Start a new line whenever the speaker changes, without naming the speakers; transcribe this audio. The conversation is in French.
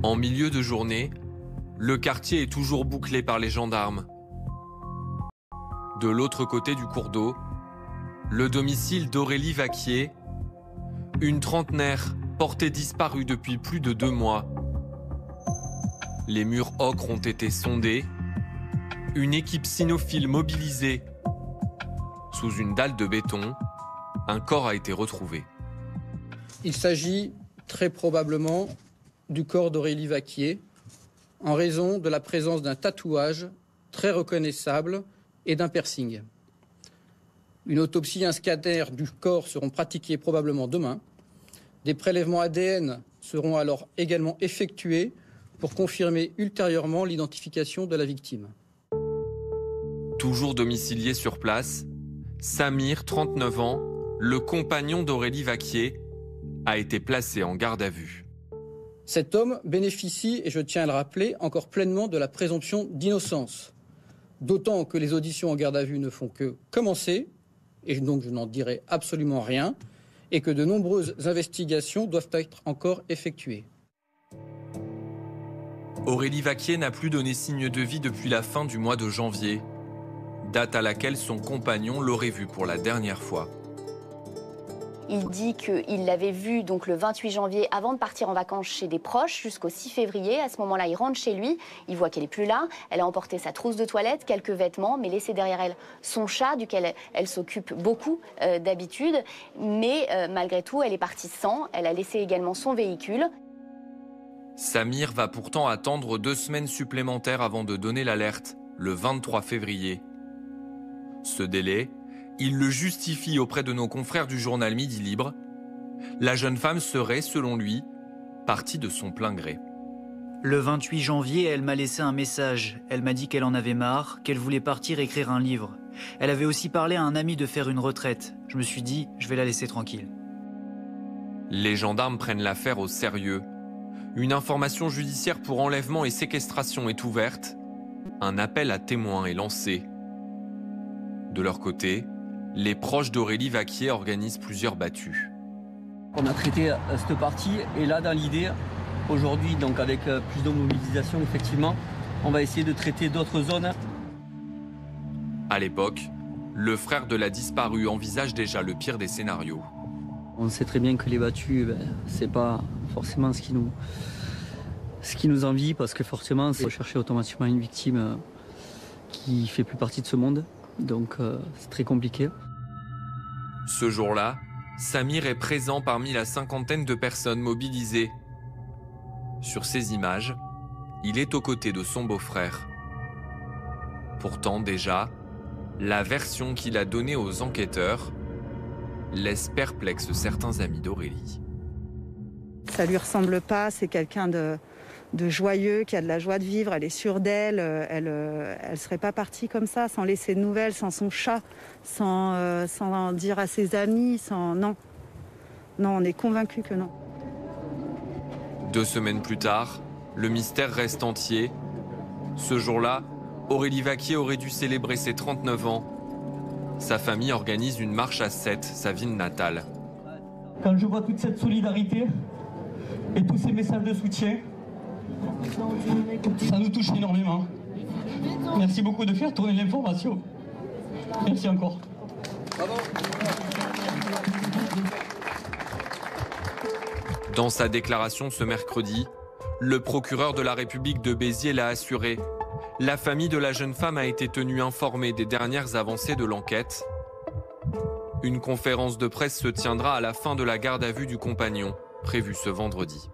En milieu de journée, le quartier est toujours bouclé par les gendarmes. De l'autre côté du cours d'eau, le domicile d'Aurélie Vaquier, une trentenaire portée disparue depuis plus de 2 mois. Les murs ocre ont été sondés, une équipe cynophile mobilisée. Sous une dalle de béton, un corps a été retrouvé.
Il s'agit très probablement du corps d'Aurélie Vaquier, en raison de la présence d'un tatouage très reconnaissable et d'un piercing. Une autopsie et un scanner du corps seront pratiqués probablement demain. Des prélèvements ADN seront alors également effectués pour confirmer ultérieurement l'identification de la victime.
Toujours domicilié sur place, Samir, 39 ans, le compagnon d'Aurélie Vaquier, a été placé en garde à vue.
Cet homme bénéficie, et je tiens à le rappeler, encore pleinement de la présomption d'innocence. D'autant que les auditions en garde à vue ne font que commencer, et donc je n'en dirai absolument rien, et que de nombreuses investigations doivent être encore effectuées.
Aurélie Vaquier n'a plus donné signe de vie depuis la fin du mois de janvier, date à laquelle son compagnon l'aurait vue pour la dernière fois.
Il dit qu'il l'avait vue donc le 28 janvier avant de partir en vacances chez des proches jusqu'au 6 février. À ce moment-là, il rentre chez lui, il voit qu'elle n'est plus là. Elle a emporté sa trousse de toilette, quelques vêtements, mais laissé derrière elle son chat, duquel elle s'occupe beaucoup d'habitude. Mais malgré tout, elle est partie sans. Elle a laissé également son véhicule.
Samir va pourtant attendre 2 semaines supplémentaires avant de donner l'alerte, le 23 février. Ce délai, il le justifie auprès de nos confrères du journal Midi Libre. La jeune femme serait, selon lui, partie de son plein gré.
Le 28 janvier, elle m'a laissé un message. Elle m'a dit qu'elle en avait marre, qu'elle voulait partir écrire un livre. Elle avait aussi parlé à un ami de faire une retraite. Je me suis dit, je vais la laisser tranquille.
Les gendarmes prennent l'affaire au sérieux. Une information judiciaire pour enlèvement et séquestration est ouverte. Un appel à témoins est lancé. De leur côté, les proches d'Aurélie Vaquier organisent plusieurs battues.
On a traité cette partie et là, dans l'idée, aujourd'hui, donc avec plus de mobilisation, effectivement, on va essayer de traiter d'autres zones.
À l'époque, le frère de la disparue envisage déjà le pire des scénarios.
On sait très bien que les battues, c'est pas forcément ce qui nous envie, parce que forcément, c'est rechercher automatiquement une victime qui fait plus partie de ce monde. Donc c'est très compliqué.
Ce jour-là, Samir est présent parmi la 50aine de personnes mobilisées. Sur ces images, il est aux côtés de son beau-frère. Pourtant déjà, la version qu'il a donnée aux enquêteurs laisse perplexe certains amis d'Aurélie.
Ça lui ressemble pas, c'est quelqu'un de joyeux, qui a de la joie de vivre, elle est sûre d'elle, elle serait pas partie comme ça, sans laisser de nouvelles, sans son chat, sans dire à ses amis, Non, on est convaincus que non.
2 semaines plus tard, le mystère reste entier. Ce jour-là, Aurélie Vaquier aurait dû célébrer ses 39 ans. Sa famille organise une marche à Sète, sa ville natale.
Quand je vois toute cette solidarité et tous ces messages de soutien, ça nous touche énormément. Merci beaucoup de faire tourner l'information. Merci encore.
Dans sa déclaration ce mercredi, le procureur de la République de Béziers l'a assuré. La famille de la jeune femme a été tenue informée des dernières avancées de l'enquête. Une conférence de presse se tiendra à la fin de la garde à vue du compagnon, prévue ce vendredi.